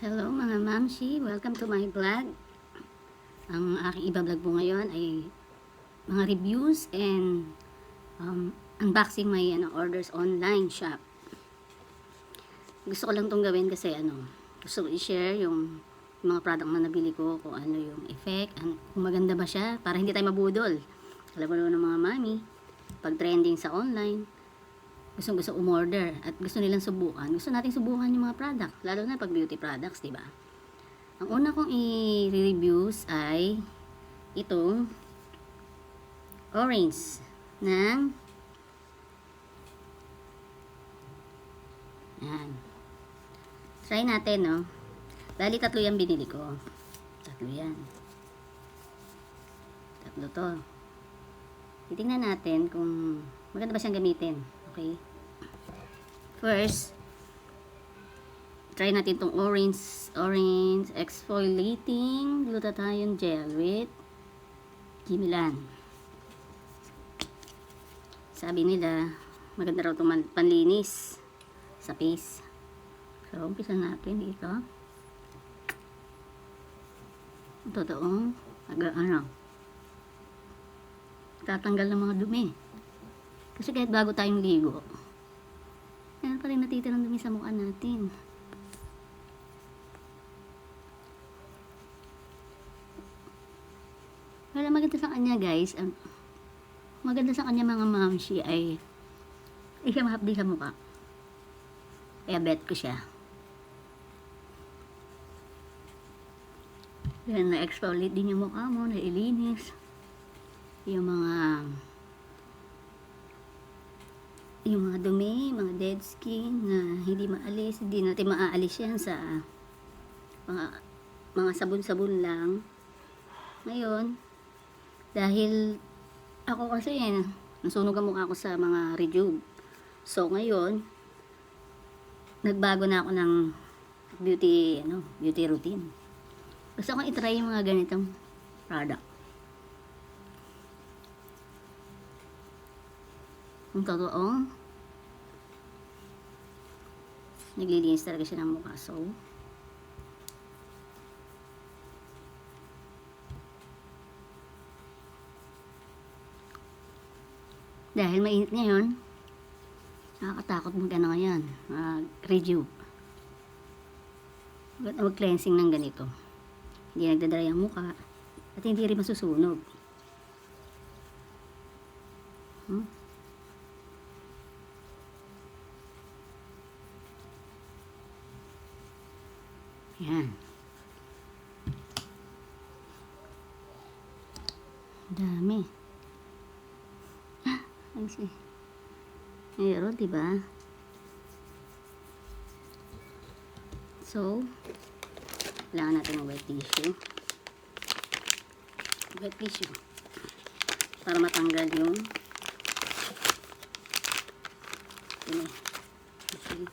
Hello mga mamshi, welcome to my vlog. Ang aking iba-vlog po ngayon ay mga reviews and unboxing my orders online shop. Gusto ko lang itong gawin kasi gusto ko i-share yung mga product na nabili ko, kung ano yung effect, kung maganda ba siya, para hindi tayo mabudol. Alam mo naman ng mga mami, pag trending sa online, gusto umorder at gusto nilang subukan. Gusto nating subukan yung mga product, lalo na pag beauty products, di ba? Ang una kong i-reviews ay itong orange ng yan. Try natin, no? Dali tatlo yan binili ko. Tatlo yan. Tatlo to. Titingnan natin kung maganda ba siyang gamitin. Okay? First, try natin itong orange exfoliating glutathione gel with Gimilan. Sabi nila, maganda raw itong panlinis sa face. So, umpisa natin dito. Totoong, tatanggal ng mga dumi. Kasi kahit bago tayong ligo, yan pa rin natitirang dumi sa mukha natin. Wala maganda sa kanya guys, maganda sa kanya mga mamshi ay siya mahapdi sa mukha. Kaya bet ko siya. Yan, na-exfoliate din yung mukha mo, nailinis. Yung mga dumi, mga dead skin na hindi maalis, hindi natin maaalis yan sa mga sabon-sabon lang. Ngayon, dahil ako kasi nasunog ang mukha ko sa mga rejuve. So ngayon, nagbago na ako ng beauty routine. Gusto kong i-try yung mga ganitong product. Yung totoong naglilinis talaga siya ng mukha. So dahil mainit ngayon, nakakatakot ngayon, mag-rejuve. Mag-cleansing ng ganito. Hindi nagdadry ang mukha at hindi rin masusunog. Yan. Dami. Ay, meron, diba? So, kailangan natin ng wet tissue. Wet tissue. Para matanggal yung tissue.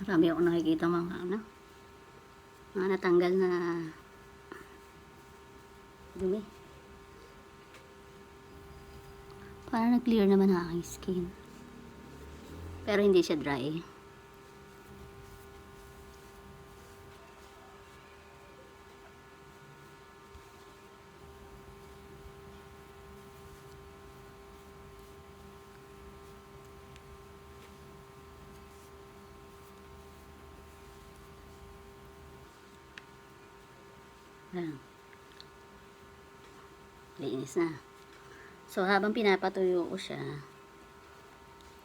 Marami ako nakikita mga natanggal na dumi. Parang nag-clear naman ang aking skin. Pero hindi siya dry. Linis na. So, habang pinapatuyo ko siya,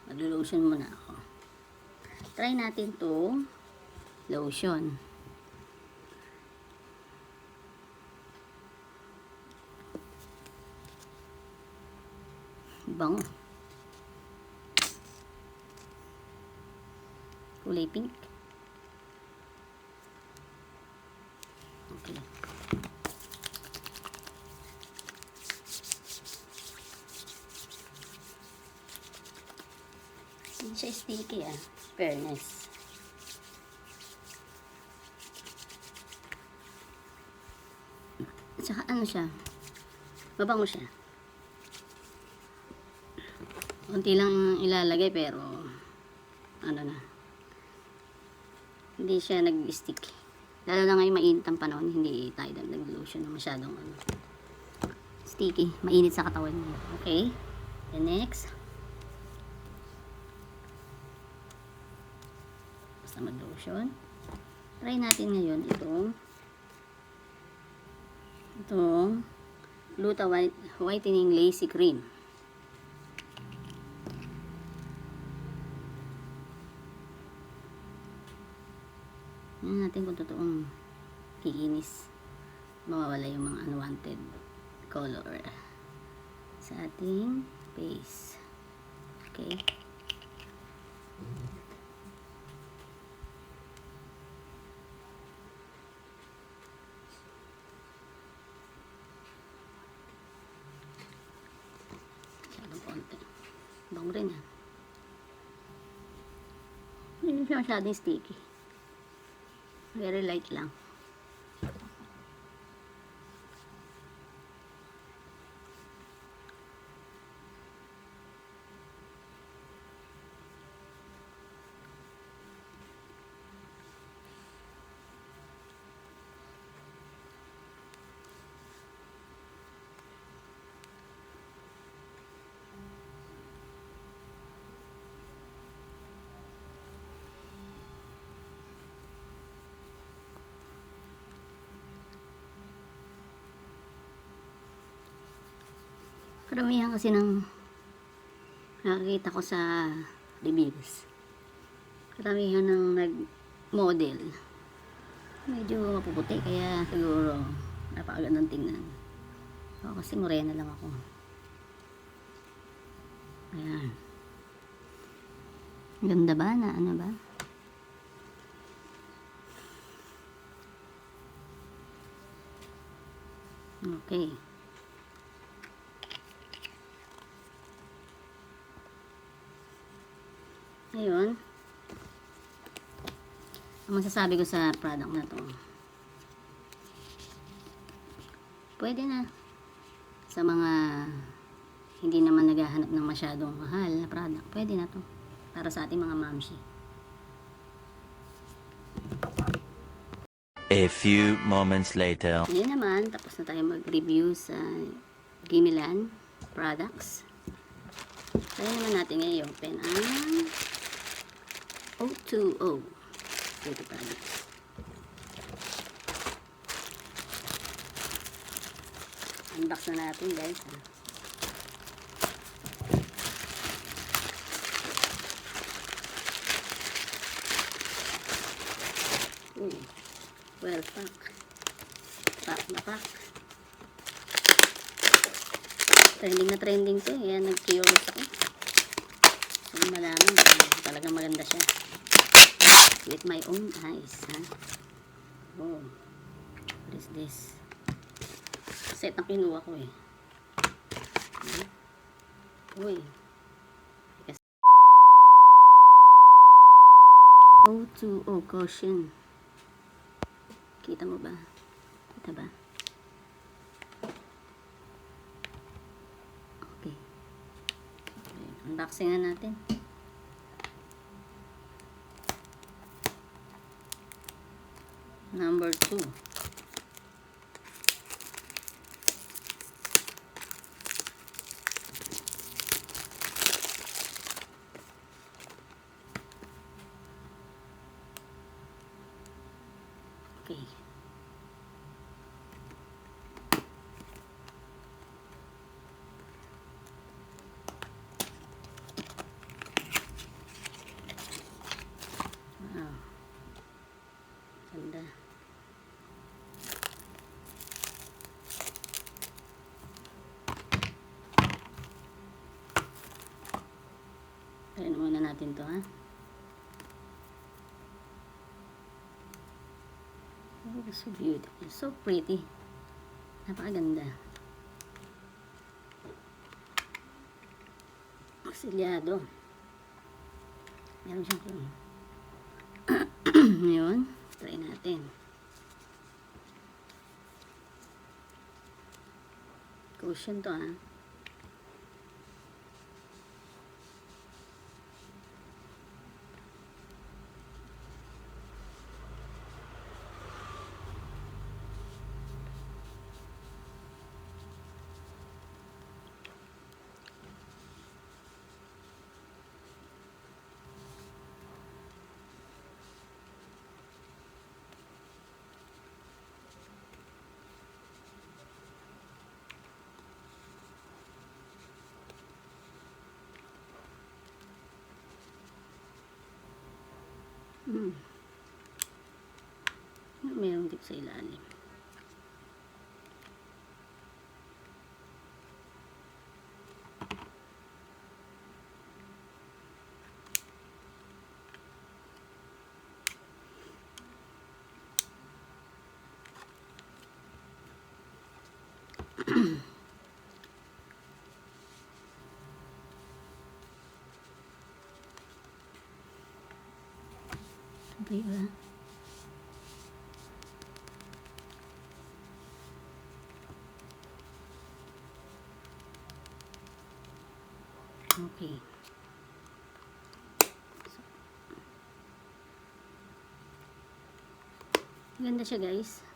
mag-lotion muna ako. Try natin to lotion. Bango. Kulay pink. Okay. Hindi siya sticky fairness. Tsaka ano siya, mabango siya. Unti lang ilalagay pero ano na, hindi siya nag-stick. Lalo na ngayon mainit ang panahon, hindi tayo nag-lotion na masyadong ano, sticky, mainit sa katawan mo. Okay, the next, basta mag-lotion. Try natin ngayon itong Gluta Whitening Lacy Cream. Tingnan natin kung totoong kikinis, mawawala yung mga unwanted color sa ating face. Okay. Masyadong konti. Bango rin yan. Hindi siya masyadong sticky. Very light lang. Karamihan kasi ng nakikita ko sa reviews, karamihan ng nag-model medyo mapuputi, kaya siguro napakagandang tingnan. Ako kasi morena lang ako. Ayan. Ganda ba na ano ba? Okay. Ngayon, ang masasabi ko sa product na to, pwede na sa mga hindi naman naghahanap ng masyadong mahal na product. Pwede na to para sa ating mga mamshi. A few moments later. Ngayon naman, tapos na tayo mag-review sa Gimilan products. Kaya naman natin ngayon i-open ang O2O beauty products. Unbox na natin guys. Well pack. Pack na pack. Trending na trending to. Yan, nag-curious ako. So, malaman. Talagang maganda siya. With my own eyes. Ha? Oh. What is this? Set na kinuha ko eh. Uy. O2O caution. Kita mo ba? Kita ba? Okay. Unboxing na natin. Number 2. Okay. Wow. Ganda. Try na muna natin to, ha. Oh, so beautiful. So pretty. Napakaganda. Auxiliado. Meron siyang kulong. Ngayon, try natin. Cushion to ah. Mayroong dip sa ilalim. Diba? Okay. Maganda siya, guys.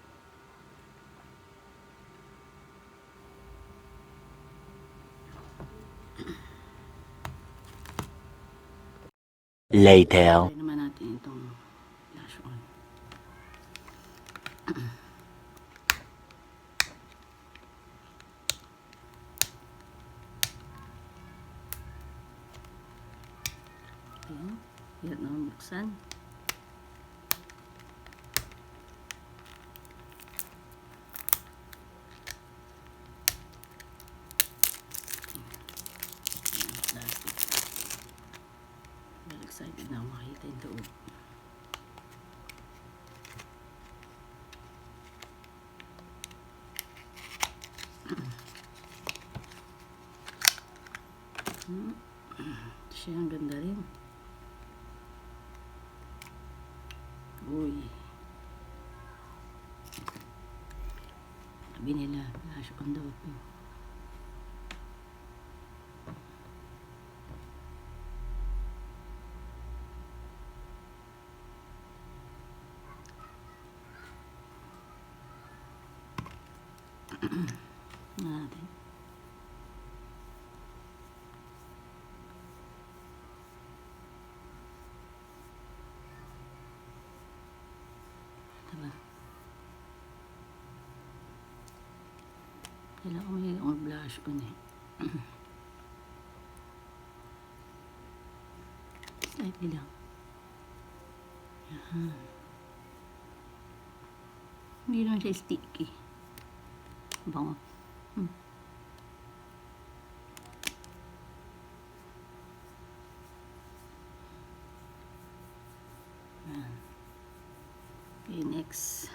Later. Try naman natin itong blush on. Ayan. Hirap naman buksan. Ayan, plastic. Very excited na ako makita yung loob. Siya ang ganda rin. Uy. Sabi nila, blush on daw ito. Natin. Diba? Kailangan ko may blush on eh. Slightly lang. Yan. Hindi naman siya sticky. Bango. Yan. Okay, next.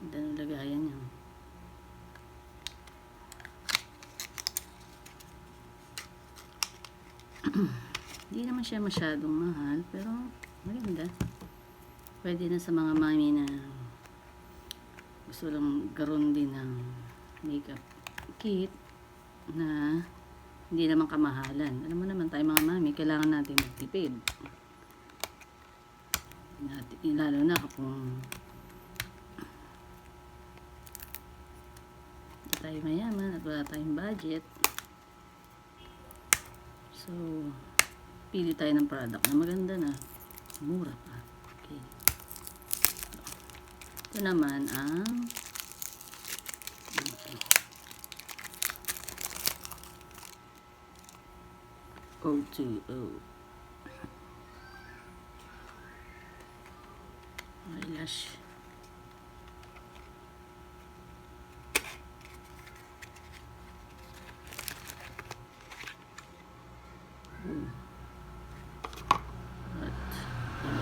Ganda ng lagayan niya. Hindi naman siya masyadong mahal, pero maganda. Pwede na sa mga mami na gusto lang garon din ng makeup kit na hindi naman kamahalan. Alam mo naman tayo mga mami, kailangan natin magtipid. Lalo na kung hindi tayo mayaman at wala tayong budget. So, pili tayo ng product na maganda na mura pa. Okay. Ito naman ang O2O eyelash.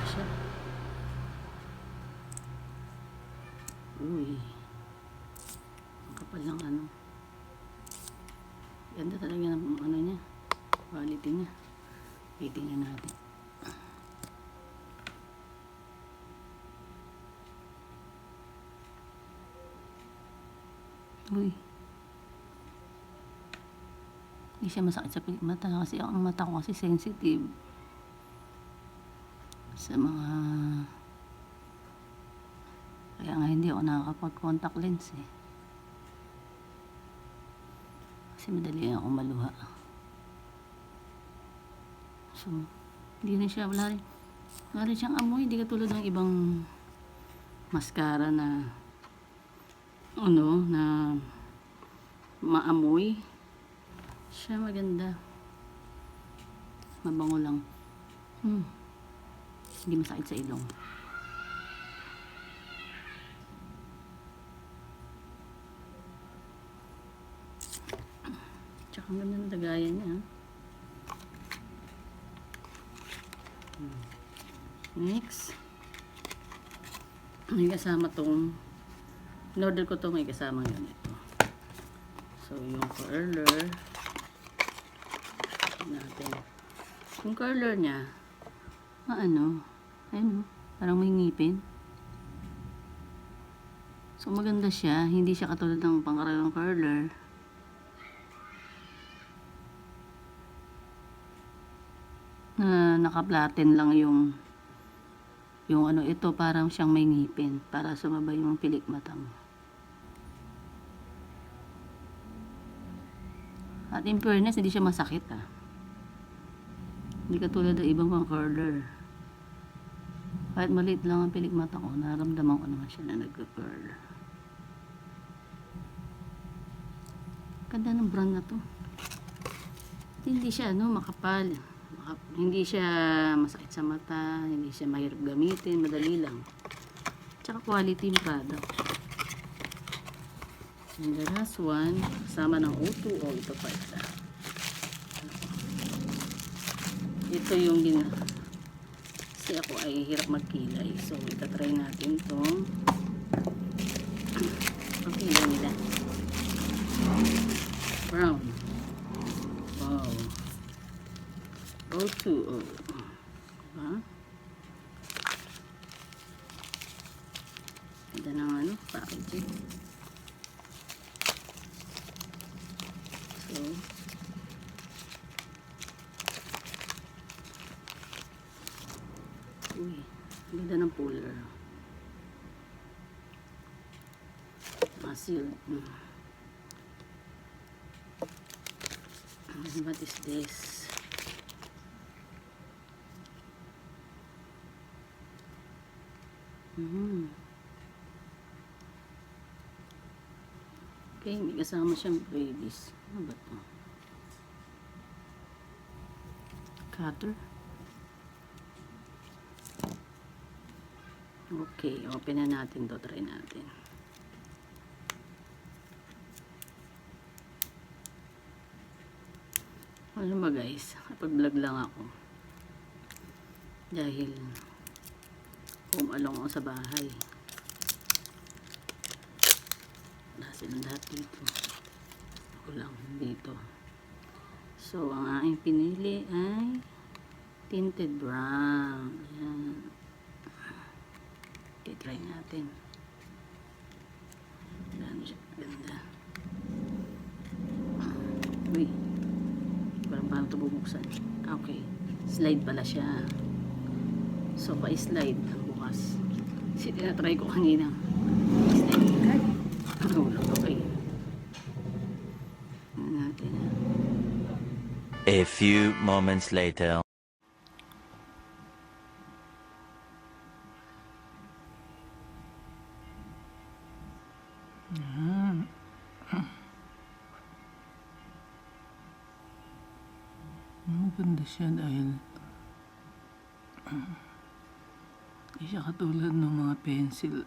Siya. Uy. Ang kapal ng ano. Ganda talaga ng ano niya. Quality niya. Titingnan natin. Uy. Hindi siya masakit sa mata kasi ang mata ko kasi sensitive sa mga, kaya nga hindi ako nakakapag contact lens eh. Kasi madali ako maluha. So, hindi na siya, wala rin siyang amoy, hindi katulad ng ibang mascara na na maamoy. Siya maganda. Mabango lang. Hindi masakit sa ilong. Tsaka ang ganda ng lagayan niya. Next. May kasama tong, in-order ko to, may kasama yun ito. So, yung curler natin. Yung curler niya, ayun o, parang may ngipin. So, maganda siya. Hindi siya katulad ng pangkaraniwang curler. Na naka-flatten lang yung ito, parang siyang may ngipin para sumabay yung pilik mata mo. At in fairness, hindi siya masakit Hindi katulad ng ibang pang curler. Kahit maliit lang ang pilik mata ko, nararamdaman ko naman siya na nagka-curl. Ganda ng brand na to. Hindi siya makapal. Hindi siya masakit sa mata, hindi siya mahirap gamitin, madali lang. Tsaka quality yung product. And the last one, kasama ng O2O, ito pa isa. Ito yung kasi ako ay hirap magkilay. So, itatry natin itong ang kilay nila. Brown. Wow. O2O. Diba? Ganda ng packaging. So, uy, ganda ng puller. Sealed. What is this? Okay, may kasama siyang babies. Ano ba ito? Cutter. Okay, open na natin to. Try natin. Alam ba guys, kapag-vlog lang ako. Dahil home alone ako sa bahay. Wala silang lahat dito. Ako lang dito. So, ang aking pinili ay tinted brown. Ayan. Okay, try natin. Ganda siya. Ganda. Uy. Parang paano ito bubuksan. Okay. Slide pala siya. So, pa-slide ang bukas. Kasi tinatry ko kanina. Slide. Okay. Ano natin A few moments later. Maganda siya dahil hindi siya katulad ng mga pencil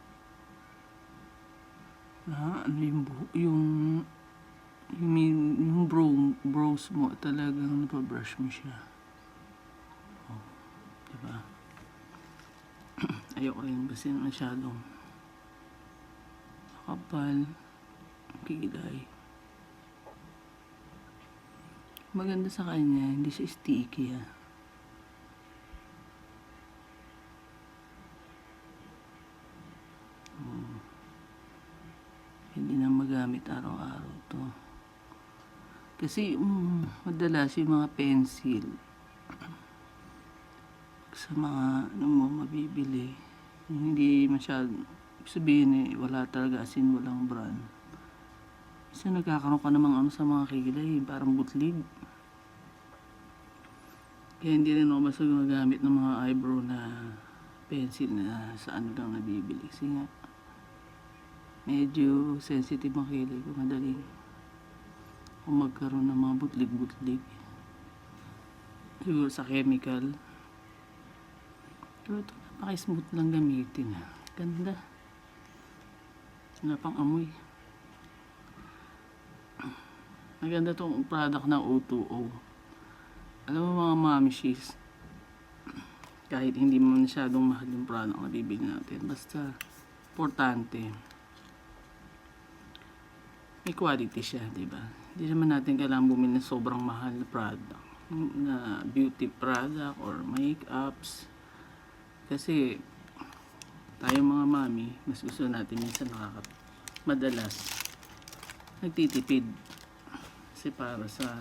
na yung brows mo talagang napabrush mo siya. Oh, diba? Ayoko yung kasi masyadong kapal, kilay. Maganda sa kanya, hindi siya sticky Hindi na magamit araw-araw to. Kasi madalas yung mga pencil sa mga ano mo mabibili, hindi masyado, sabihin wala talaga, as in walang brand. Kasi nagkakaroon ka namang ano sa mga kilay, parang butlig. Kaya hindi rin ako basta gumagamit ng mga eyebrow na pencil na sa ano lang nabibili. Kasi nga, medyo sensitive ang kilay ko, madaling kung magkaroon ng mga butlig-butlig. Siguro sa chemical. Pero ito, napaka-smooth lang gamitin. Ganda. Wala pang amoy. Maganda itong product ng O2O. Alam mo mga mamishis, kahit hindi mo masyadong mahal yung product na bibili natin, basta importante may quality siya, diba? Hindi naman natin kailangan bumili ng sobrang mahal na product, na beauty product or makeups. Kasi tayo mga mami, mas gusto natin minsan madalas nagtitipid. Kasi para sa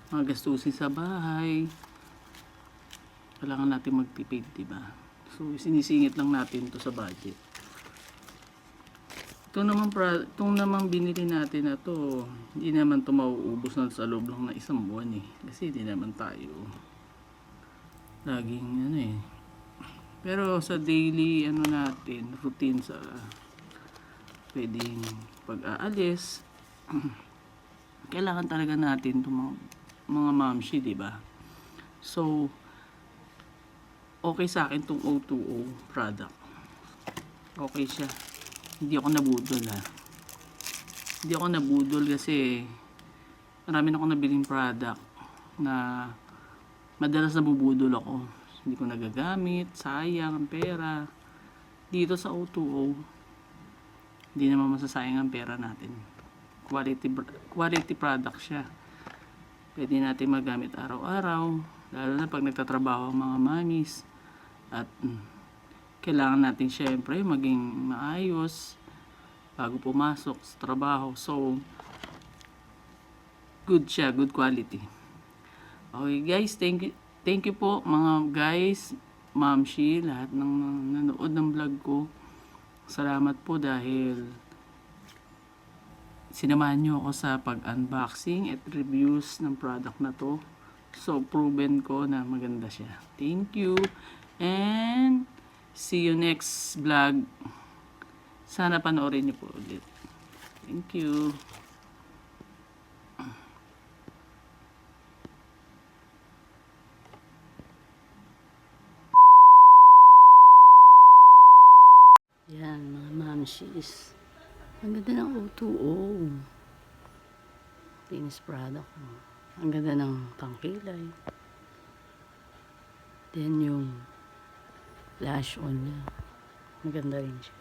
mga gastusin sa bahay, kailangan natin magtipid, diba? So sinisingit lang natin to sa budget. Itong naman binili natin na to, hindi naman to mauubos na sa loob lang ng isang buwan kasi hindi naman tayo laging pero sa daily natin, routine, sa pwedeng pag-aalis, kailangan talaga natin itong mga mamshi, diba? So okay sa akin itong O2O product. Okay siya. Hindi ako nabudol Hindi ako nabudol kasi marami na akong nabiling product na madalas nabubudol ako. Hindi ko nagagamit, sayang ang pera. Dito sa O2O, hindi naman masasayang ang pera natin. Quality product siya. Pwede natin magamit araw-araw, lalo na pag nagtatrabaho ang mga mamis. At kailangan natin syempre maging maayos bago pumasok sa trabaho. So good siya, good quality. Okay guys, thank you po mga guys, mamshi, lahat ng nanood ng vlog ko. Salamat po dahil sinamahan nyo ako sa pag-unboxing at reviews ng product na to. So proven ko na maganda siya. Thank you and see you next vlog. Sana panoorin niyo po ulit. Thank you. Yan, mga mamshis. Ang ganda ng O2O. Finished product. Ang ganda ng pangkilay. Then yung blush on niya. Maganda rin siya.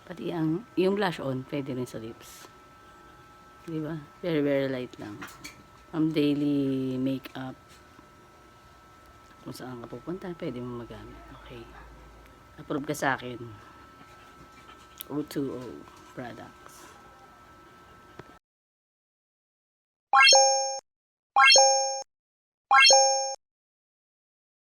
Pati yung blush on, pwede rin sa lips. Diba? Very, very light lang. Daily makeup. Kung saan ka pupunta, pwede mo magamit. Okay. Approve ka sa akin. O2O products.